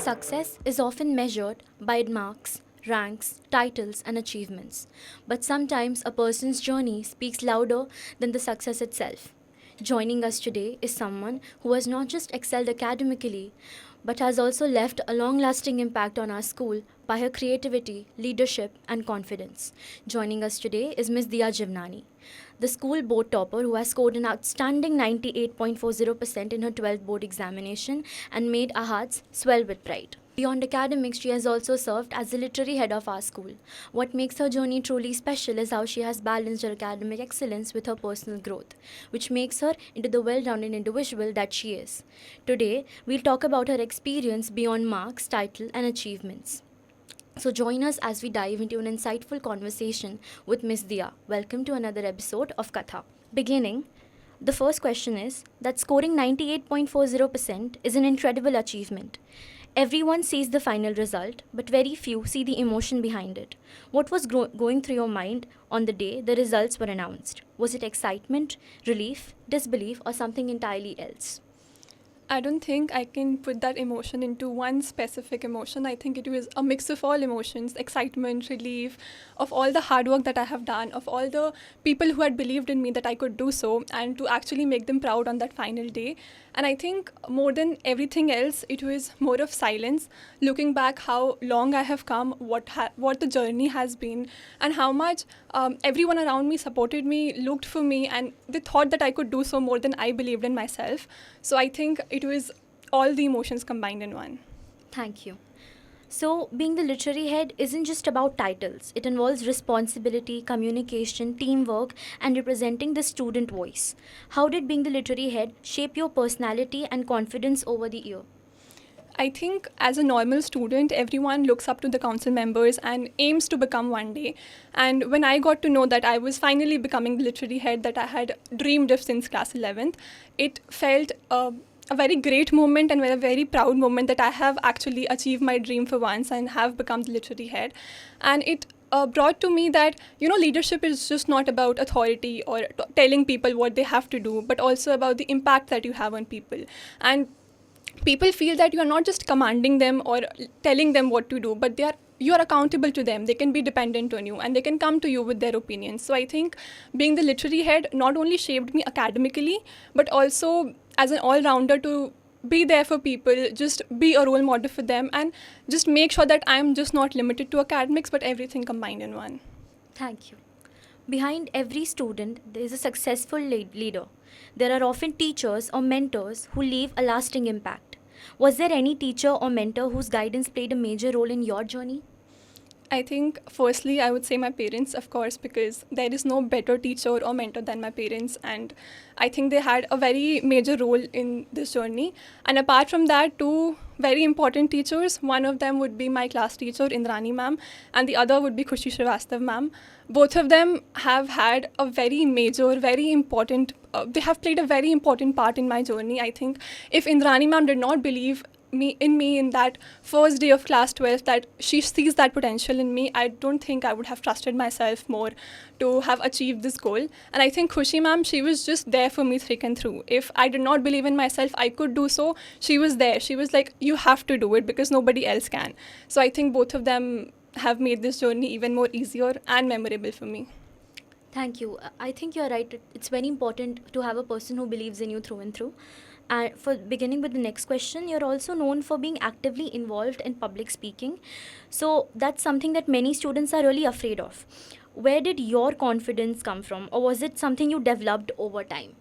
Success is often measured by marks, ranks, titles, and achievements. But sometimes a person's journey speaks louder than the success itself. Joining us today is someone who has not just excelled academically, but has also left a long lasting impact on our school by her creativity, leadership, and confidence. Joining us today is Ms. Dia Jivnani, the school board topper who has scored an outstanding 98.40% in her 12th board examination and made our hearts swell with pride. Beyond academics, she has also served as the literary head of our school. What makes her journey truly special is how she has balanced her academic excellence with her personal growth, which makes her into the well-rounded individual that she is. Today, we'll talk about her experience beyond marks, title, and achievements. So join us as we dive into an insightful conversation with Miss Dia. Welcome to another episode of Katha. Beginning, the first question is that scoring 98.40% is an incredible achievement. Everyone sees the final result, but very few see the emotion behind it. What was going through your mind on the day the results were announced? Was it excitement, relief, disbelief, or something entirely else? I don't think I can put that emotion into one specific emotion. I think it was a mix of all emotions, excitement, relief, of all the hard work that I have done, of all the people who had believed in me that I could do so, and to actually make them proud on that final day. And I think more than everything else, it was more of silence, looking back how long I have come, what the journey has been, and how much everyone around me supported me, looked for me, and they thought that I could do so more than I believed in myself. So I think it was all the emotions combined in one. Thank you. So, being the literary head isn't just about titles. It involves responsibility, communication, teamwork, and representing the student voice. How did being the literary head shape your personality and confidence over the year? I think as a normal student, everyone looks up to the council members and aims to become one day. And when I got to know that I was finally becoming the literary head that I had dreamed of since class 11th, it felt a very great moment and a very proud moment that I have actually achieved my dream for once and have become the literary head. And it brought to me that, leadership is just not about authority or telling people what they have to do, but also about the impact that you have on people. And people feel that you are not just commanding them or telling them what to do, but you are accountable to them. They can be dependent on you and they can come to you with their opinions. So I think being the literary head not only shaped me academically, but also as an all-rounder to be there for people, just be a role model for them, and just make sure that I'm just not limited to academics, but everything combined in one. Thank you. Behind every student, there is a successful leader. There are often teachers or mentors who leave a lasting impact. Was there any teacher or mentor whose guidance played a major role in your journey? I think firstly I would say my parents, of course, because there is no better teacher or mentor than my parents, and I think they had a very major role in this journey. And apart from that, two very important teachers, one of them would be my class teacher Indrani ma'am and the other would be Khushi Srivastav ma'am. Both of them have had a very major, very important, they have played a very important part in my journey. I think if Indrani ma'am did not believe me in that first day of class 12, that she sees that potential in me, I don't think I would have trusted myself more to have achieved this goal. And I think Khushi ma'am, she was just there for me thick and through. If I did not believe in myself I could do so, she was there. She was like, you have to do it because nobody else can. So I think both of them have made this journey even more easier and memorable for me. Thank you. I think you're right. It's very important to have a person who believes in you through and through. And for beginning with the next question, you're also known for being actively involved in public speaking. So that's something that many students are really afraid of. Where did your confidence come from, or was it something you developed over time?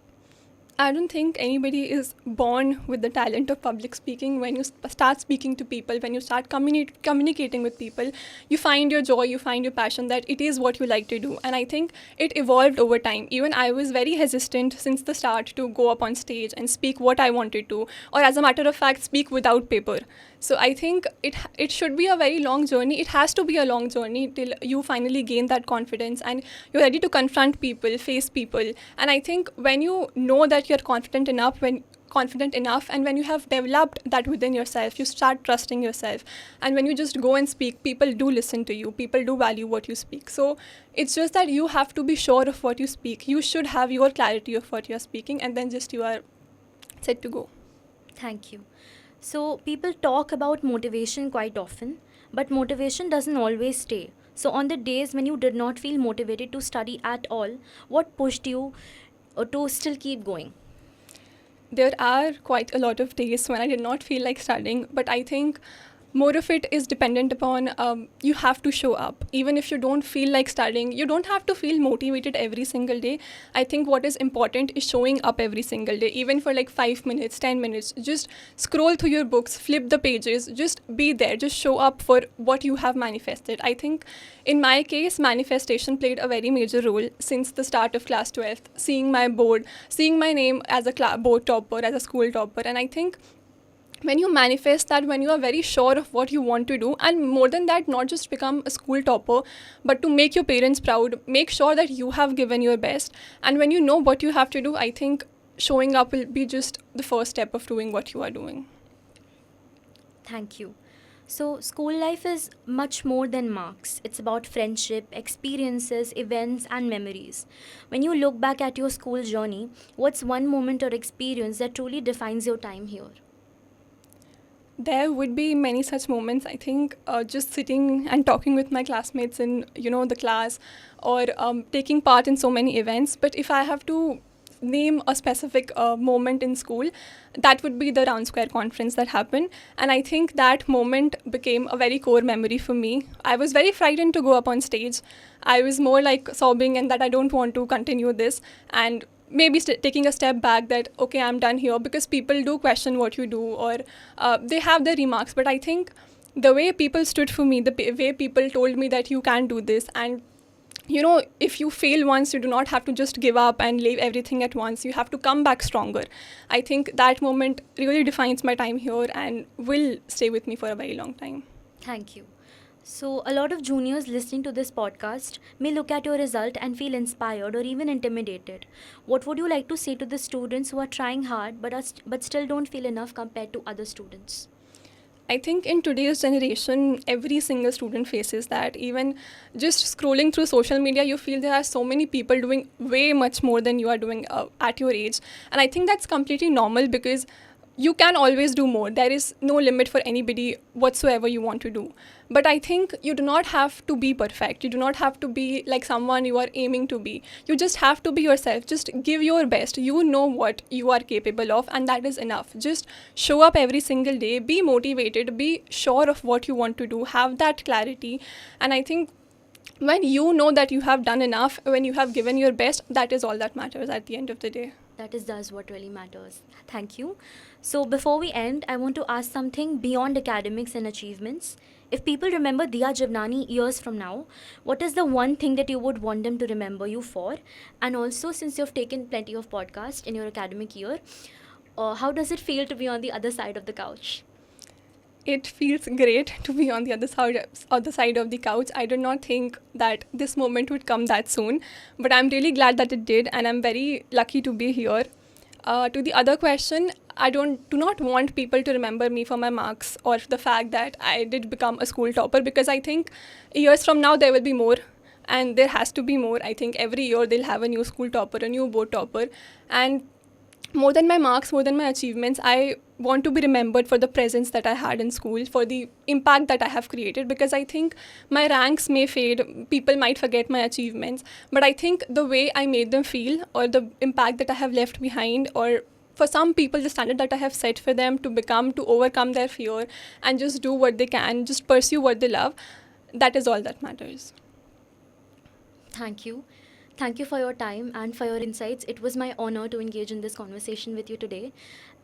I don't think anybody is born with the talent of public speaking. When you start speaking to people, when you start communicating with people, you find your joy, you find your passion, that it is what you like to do. And I think it evolved over time. Even I was very hesitant since the start to go up on stage and speak what I wanted to, or as a matter of fact, speak without paper. So I think it should be a very long journey. It has to be a long journey till you finally gain that confidence and you're ready to confront people, face people. And I think when you know that you're confident enough, and when you have developed that within yourself, you start trusting yourself. And when you just go and speak, people do listen to you. People do value what you speak. So it's just that you have to be sure of what you speak. You should have your clarity of what you're speaking, and then just you are set to go. Thank you. So, people talk about motivation quite often, but motivation doesn't always stay. So, on the days when you did not feel motivated to study at all, what pushed you to still keep going? There are quite a lot of days when I did not feel like studying, but I think more of it is dependent upon you have to show up. Even if you don't feel like studying, you don't have to feel motivated every single day. I think what is important is showing up every single day, even for like 5 minutes, 10 minutes. Just scroll through your books, flip the pages, just be there, just show up for what you have manifested. I think in my case, manifestation played a very major role since the start of class 12th, seeing my board, seeing my name as a board topper, as a school topper. And I think when you manifest that, when you are very sure of what you want to do, and more than that, not just become a school topper, but to make your parents proud, make sure that you have given your best. And when you know what you have to do, I think showing up will be just the first step of doing what you are doing. Thank you. So, school life is much more than marks. It's about friendship, experiences, events, and memories. When you look back at your school journey, what's one moment or experience that truly defines your time here? There would be many such moments. I think just sitting and talking with my classmates in the class, or taking part in so many events. But if I have to name a specific moment in school, that would be the Round Square conference that happened. And I think that moment became a very core memory for me. I was very frightened to go up on stage. I was more like sobbing and that I don't want to continue this. And maybe taking a step back, that okay, I'm done here, because people do question what you do, or they have their remarks. But I think the way people stood for me, the way people told me that you can do this, and if you fail once, you do not have to just give up and leave everything at once. You have to come back stronger. I think that moment really defines my time here and will stay with me for a very long time. Thank you. So, a lot of juniors listening to this podcast may look at your result and feel inspired or even intimidated. What would you like to say to the students who are trying hard but still don't feel enough compared to other students? I think in today's generation, every single student faces that. Even just scrolling through social media, you feel there are so many people doing way much more than you are doing at your age. And I think that's completely normal, because you can always do more. There is no limit for anybody whatsoever you want to do. But I think you do not have to be perfect. You do not have to be like someone you are aiming to be. You just have to be yourself. Just give your best. You know what you are capable of, and that is enough. Just show up every single day. Be motivated. Be sure of what you want to do. Have that clarity. And I think when you know that you have done enough, when you have given your best, that is all that matters at the end of the day. That is does what really matters. Thank you. So before we end, I want to ask something beyond academics and achievements. If people remember Diya Javnani years from now, what is the one thing that you would want them to remember you for? And also, since you've taken plenty of podcasts in your academic year, how does it feel to be on the other side of the couch? It feels great to be on the other side of the couch. I did not think that this moment would come that soon, but I'm really glad that it did, and I'm very lucky to be here. To the other question, I do not want people to remember me for my marks or the fact that I did become a school topper, because I think years from now there will be more, and there has to be more. I think every year they'll have a new school topper, a new board topper, and more than my marks, more than my achievements, I want to be remembered for the presence that I had in school, for the impact that I have created, because I think my ranks may fade, people might forget my achievements, but I think the way I made them feel, or the impact that I have left behind, or for some people, the standard that I have set for them to overcome their fear and just do what they can, just pursue what they love, that is all that matters. Thank you. Thank you for your time and for your insights. It was my honor to engage in this conversation with you today.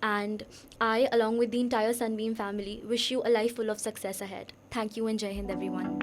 And I, along with the entire Sunbeam family, wish you a life full of success ahead. Thank you and Jai Hind, everyone.